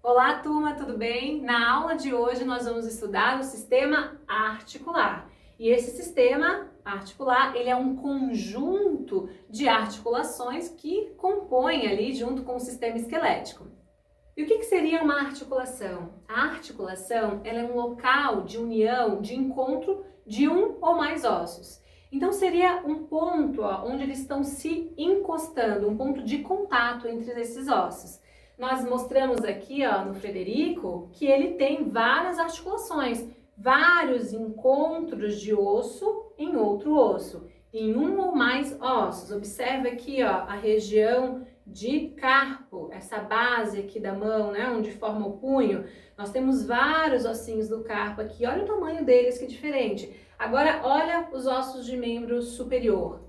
Olá, turma, tudo bem? Na aula de hoje nós vamos estudar o sistema articular. E esse sistema articular, ele é um conjunto de articulações que compõem ali junto com o sistema esquelético. E o que seria uma articulação? A articulação, ela é um local de união, de encontro de um ou mais ossos. Então seria um ponto onde eles estão se encostando, um ponto de contato entre esses ossos. Nós mostramos aqui no Frederico que ele tem várias articulações, vários encontros de osso em outro osso, em um ou mais ossos. Observe aqui a região de carpo, essa base aqui da mão, né, onde forma o punho. Nós temos vários ossinhos do carpo aqui, olha o tamanho deles, que diferente. Agora olha os ossos de membro superior.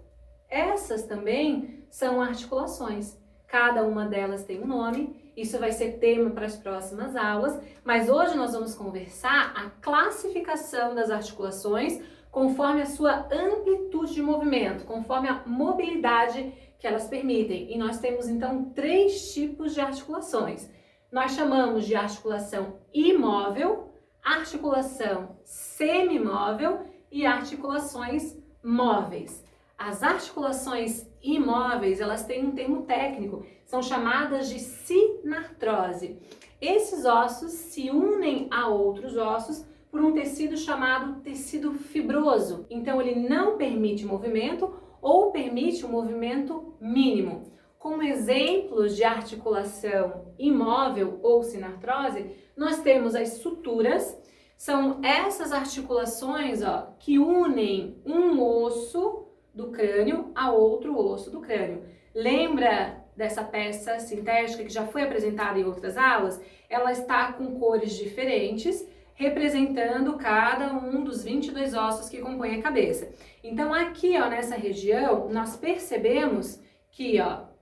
Essas também são articulações. Cada uma delas tem um nome, isso vai ser tema para as próximas aulas, mas hoje nós vamos conversar a classificação das articulações conforme a sua amplitude de movimento, conforme a mobilidade que elas permitem. E nós temos então 3 tipos de articulações. Nós chamamos de articulação imóvel, articulação semimóvel e articulações móveis. As articulações imóveis, elas têm um termo técnico, são chamadas de sinartrose. Esses ossos se unem a outros ossos por um tecido chamado tecido fibroso. Então, ele não permite movimento ou permite um movimento mínimo. Como exemplos de articulação imóvel ou sinartrose, nós temos as suturas. São essas articulações que unem um osso do crânio a outro osso do crânio. Lembra dessa peça sintética que já foi apresentada em outras aulas? Ela está com cores diferentes, representando cada um dos 22 ossos que compõem a cabeça. Então aqui, nessa região, nós percebemos que,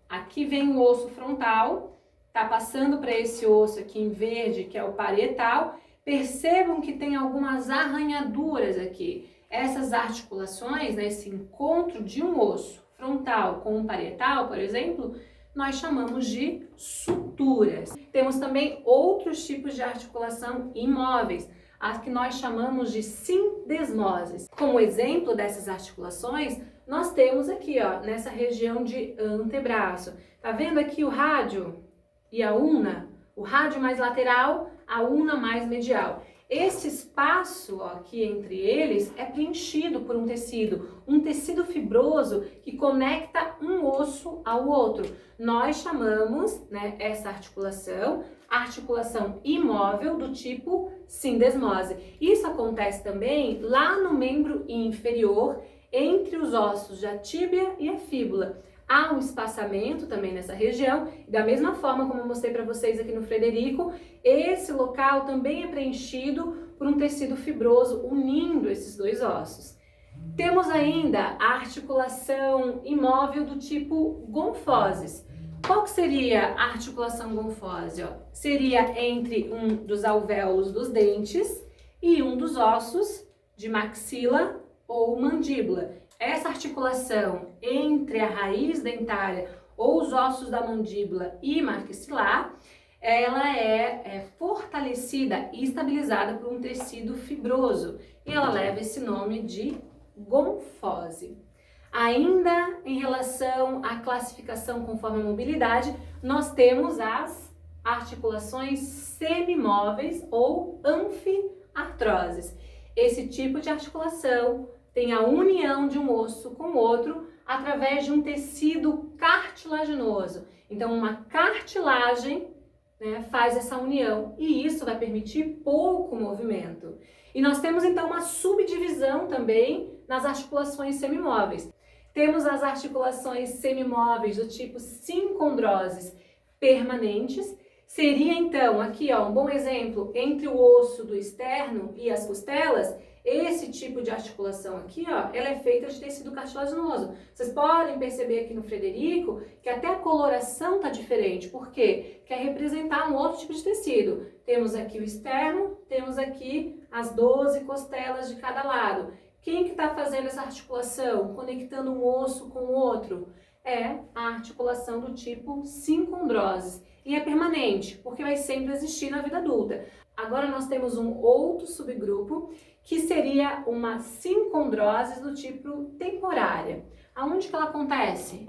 aqui vem o osso frontal, tá passando para esse osso aqui em verde, que é o parietal. Percebam que tem algumas arranhaduras aqui. Essas articulações, esse encontro de um osso frontal com um parietal, por exemplo, nós chamamos de suturas. Temos também outros tipos de articulação imóveis, as que nós chamamos de sindesmoses. Como exemplo dessas articulações, nós temos aqui, nessa região de antebraço. Tá vendo aqui o rádio e a una? O rádio mais lateral, a una mais medial. Esse espaço aqui entre eles é preenchido por um tecido fibroso que conecta um osso ao outro. Nós chamamos, essa articulação imóvel do tipo sindesmose. Isso acontece também lá no membro inferior, entre os ossos da tíbia e a fíbula. Há um espaçamento também nessa região, da mesma forma como eu mostrei para vocês aqui no Frederico, esse local também é preenchido por um tecido fibroso unindo esses dois ossos. Temos ainda a articulação imóvel do tipo gonfoses. Qual que seria a articulação gonfose? Seria entre um dos alvéolos dos dentes e um dos ossos de maxila ou mandíbula. Essa articulação entre a raiz dentária ou os ossos da mandíbula e maxilar, ela é fortalecida e estabilizada por um tecido fibroso e ela leva esse nome de gonfose. Ainda em relação à classificação conforme a mobilidade, nós temos as articulações semimóveis ou anfiartroses. Esse tipo de articulação tem a união de um osso com o outro através de um tecido cartilaginoso. Então, uma cartilagem faz essa união e isso vai permitir pouco movimento. E nós temos então uma subdivisão também nas articulações semimóveis. Temos as articulações semimóveis do tipo sincondroses permanentes. Seria então, aqui um bom exemplo, entre o osso do externo e as costelas, esse tipo de articulação aqui, ela é feita de tecido cartilaginoso. Vocês podem perceber aqui no Frederico que até a coloração está diferente. Por quê? Quer representar um outro tipo de tecido. Temos aqui o externo, temos aqui as 12 costelas de cada lado. Quem que está fazendo essa articulação, conectando um osso com o outro? É a articulação do tipo sincondroses. e é permanente, porque vai sempre existir na vida adulta. Agora nós temos um outro subgrupo, que seria uma sincondrose do tipo temporária. Aonde que ela acontece?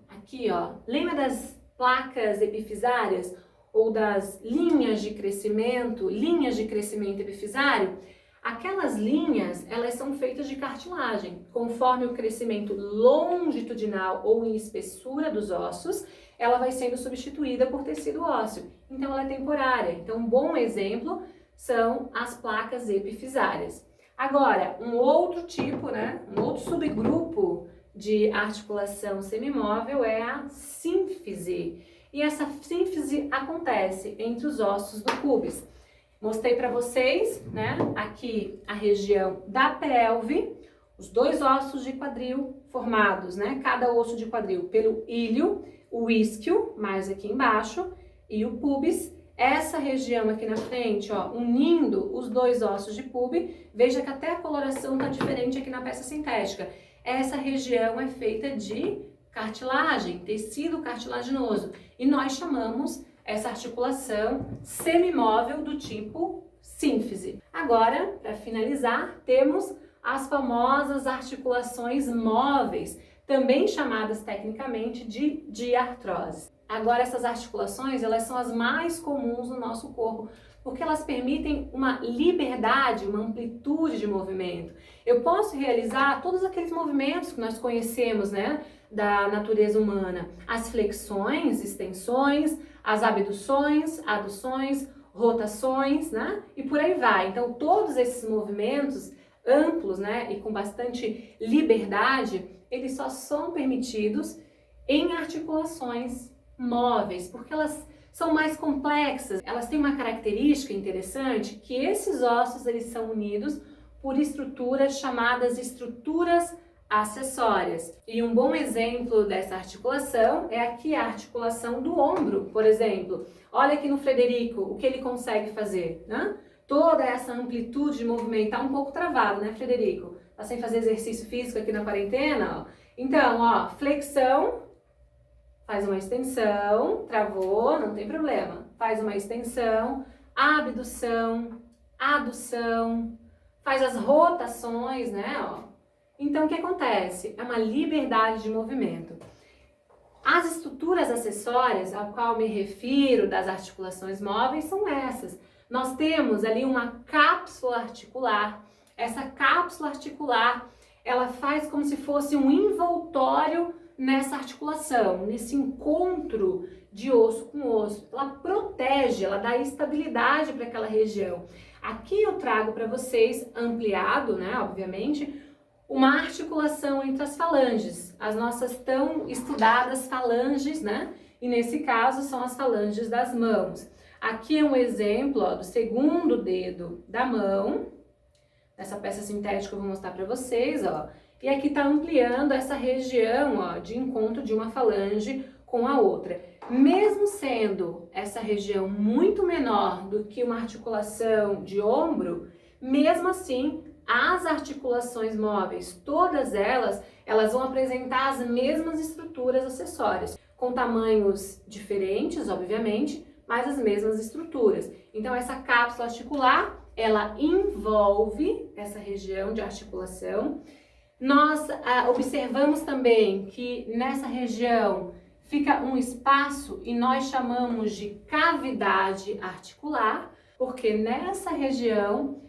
Aqui, ó. Lembra das placas epifisárias ou das linhas de crescimento epifisário? Aquelas linhas, elas são feitas de cartilagem. Conforme o crescimento longitudinal ou em espessura dos ossos, ela vai sendo substituída por tecido ósseo. Então, ela é temporária. Então, um bom exemplo são as placas epifisárias. Agora, um outro tipo, um outro subgrupo de articulação semimóvel é a sínfise. E essa sínfise acontece entre os ossos do púbis. Mostrei para vocês, aqui a região da pelve, os dois ossos de quadril formados, cada osso de quadril pelo ilho, o isquio, mais aqui embaixo, e o pubis. Essa região aqui na frente, ó, unindo os dois ossos de pube, veja que até a coloração tá diferente aqui na peça sintética. Essa região é feita de cartilagem, tecido cartilaginoso, e nós chamamos essa articulação semimóvel do tipo sínfise. Agora, para finalizar, temos as famosas articulações móveis, também chamadas tecnicamente de diartrose. Agora, essas articulações, elas são as mais comuns no nosso corpo, porque elas permitem uma liberdade, uma amplitude de movimento. Eu posso realizar todos aqueles movimentos que nós conhecemos, da natureza humana. As flexões, extensões, as abduções, aduções, rotações, e por aí vai. Então, todos esses movimentos amplos, e com bastante liberdade, eles só são permitidos em articulações móveis, porque elas são mais complexas. Elas têm uma característica interessante, que esses ossos eles são unidos por estruturas chamadas estruturas acessórias. E um bom exemplo dessa articulação é aqui a articulação do ombro, por exemplo. Olha aqui no Frederico o que ele consegue fazer, Toda essa amplitude de movimento. Tá um pouco travado, Frederico? Tá sem fazer exercício físico aqui na quarentena, ó. Então, ó, flexão, faz uma extensão, travou, não tem problema. Faz uma extensão, abdução, adução, faz as rotações, ó. Então, o que acontece? É uma liberdade de movimento. As estruturas acessórias, ao qual me refiro das articulações móveis, são essas. Nós temos ali uma cápsula articular. Essa cápsula articular, ela faz como se fosse um envoltório nessa articulação, nesse encontro de osso com osso. Ela protege, ela dá estabilidade para aquela região. Aqui eu trago para vocês, ampliado, obviamente, uma articulação entre as falanges, as nossas tão estudadas falanges, E nesse caso são as falanges das mãos. Aqui é um exemplo, do segundo dedo da mão, essa peça sintética eu vou mostrar para vocês, E aqui está ampliando essa região, de encontro de uma falange com a outra. Mesmo sendo essa região muito menor do que uma articulação de ombro, mesmo assim, as articulações móveis, todas elas vão apresentar as mesmas estruturas acessórias, com tamanhos diferentes, obviamente, mas as mesmas estruturas. Então, essa cápsula articular, ela envolve essa região de articulação. Nós observamos também que nessa região fica um espaço e nós chamamos de cavidade articular, porque nessa região,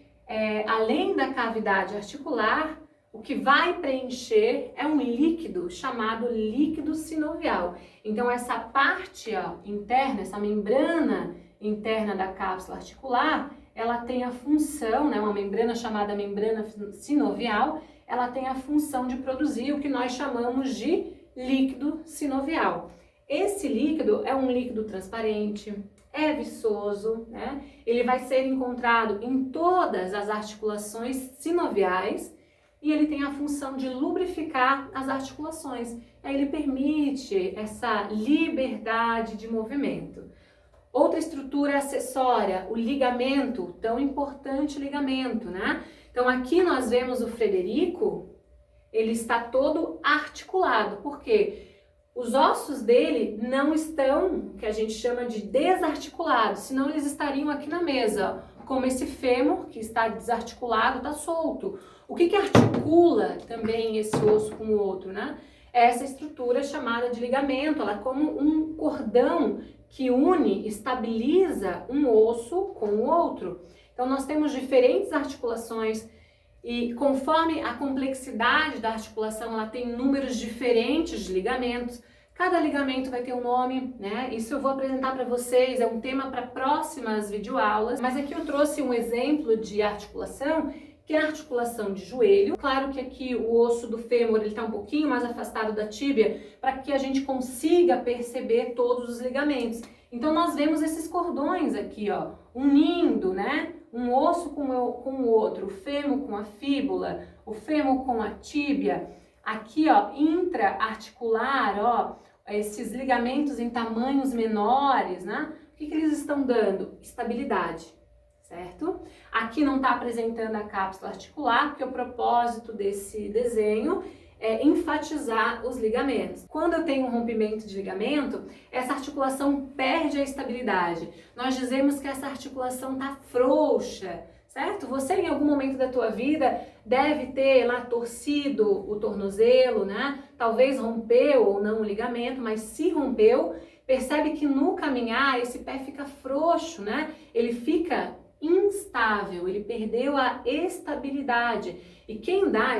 além da cavidade articular, o que vai preencher é um líquido chamado líquido sinovial. Então, essa parte interna, essa membrana interna da cápsula articular, ela tem a função, uma membrana chamada membrana sinovial, ela tem a função de produzir o que nós chamamos de líquido sinovial. Esse líquido é um líquido transparente, é viçoso, Ele vai ser encontrado em todas as articulações sinoviais e ele tem a função de lubrificar as articulações. Aí ele permite essa liberdade de movimento. Outra estrutura acessória, o ligamento, tão importante ligamento, Então aqui nós vemos o Frederico, ele está todo articulado. Por quê? Os ossos dele não estão, que a gente chama de desarticulados, senão eles estariam aqui na mesa, ó, como esse fêmur que está desarticulado, está solto. O que articula também esse osso com o outro, né? É essa estrutura chamada de ligamento, ela é como um cordão que une, estabiliza um osso com o outro. Então nós temos diferentes articulações e conforme a complexidade da articulação, ela tem números diferentes de ligamentos. Cada ligamento vai ter um nome, né? Isso eu vou apresentar para vocês, é um tema para próximas videoaulas. Mas aqui eu trouxe um exemplo de articulação, que é a articulação de joelho. Claro que aqui o osso do fêmur está um pouquinho mais afastado da tíbia, para que a gente consiga perceber todos os ligamentos. Então nós vemos esses cordões aqui, ó, unindo, né? Um osso com o outro, o fêmur com a fíbula, o fêmur com a tíbia. Aqui, ó, intra-articular, ó, esses ligamentos em tamanhos menores, né? O que eles estão dando? Estabilidade, certo? Aqui não está apresentando a cápsula articular, porque o propósito desse desenho é enfatizar os ligamentos. Quando eu tenho um rompimento de ligamento, essa articulação perde a estabilidade. Nós dizemos que essa articulação está frouxa, certo? Você em algum momento da tua vida deve ter lá torcido o tornozelo, né? Talvez rompeu ou não o ligamento, mas se rompeu, percebe que no caminhar esse pé fica frouxo, né? Ele fica instável, ele perdeu a estabilidade. E quem dá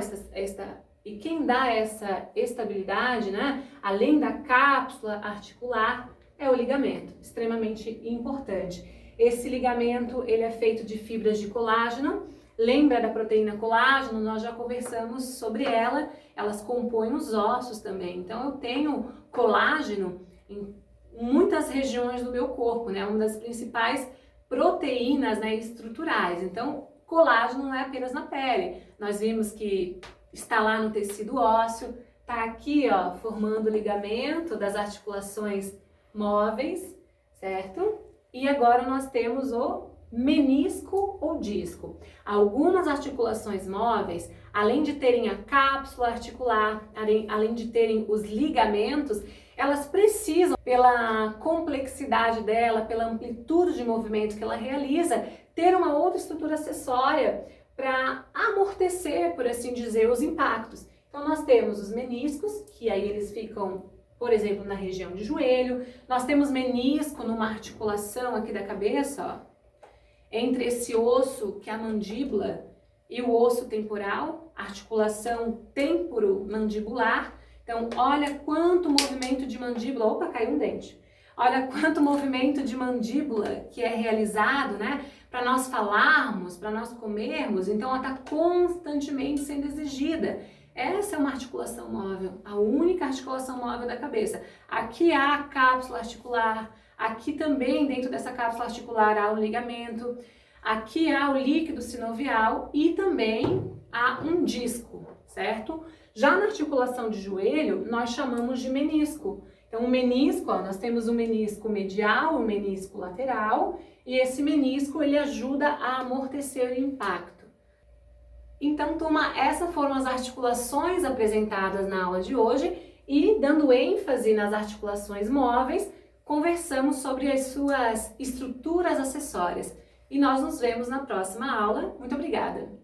essa estabilidade, né, além da cápsula articular, é o ligamento, extremamente importante. Esse ligamento, ele é feito de fibras de colágeno. Lembra da proteína colágeno? Nós já conversamos sobre ela. Elas compõem os ossos também. Então, eu tenho colágeno em muitas regiões do meu corpo, né? Uma das principais proteínas, né, estruturais. Então, colágeno não é apenas na pele. Nós vimos que está lá no tecido ósseo, está aqui, ó, formando o ligamento das articulações móveis, certo? E agora nós temos o menisco ou disco. Algumas articulações móveis, além de terem a cápsula articular, além de terem os ligamentos, elas precisam, pela complexidade dela, pela amplitude de movimento que ela realiza, ter uma outra estrutura acessória para amortecer, por assim dizer, os impactos. Então nós temos os meniscos, que aí eles ficam, por exemplo, na região de joelho. Nós temos menisco numa articulação aqui da cabeça, ó, entre esse osso que é a mandíbula e o osso temporal, articulação temporomandibular. Então olha quanto movimento de mandíbula, opa, caiu um dente. Olha quanto movimento de mandíbula que é realizado, né? Para nós falarmos, para nós comermos, então ela está constantemente sendo exigida. Essa é uma articulação móvel, a única articulação móvel da cabeça. Aqui há a cápsula articular, aqui também dentro dessa cápsula articular há o ligamento, aqui há o líquido sinovial e também há um disco, certo? Já na articulação de joelho, nós chamamos de menisco. Então, o menisco, ó, nós temos o menisco medial, o menisco lateral, e esse menisco ele ajuda a amortecer o impacto. Então, turma, essas foram as articulações apresentadas na aula de hoje e, dando ênfase nas articulações móveis, conversamos sobre as suas estruturas acessórias. E nós nos vemos na próxima aula. Muito obrigada!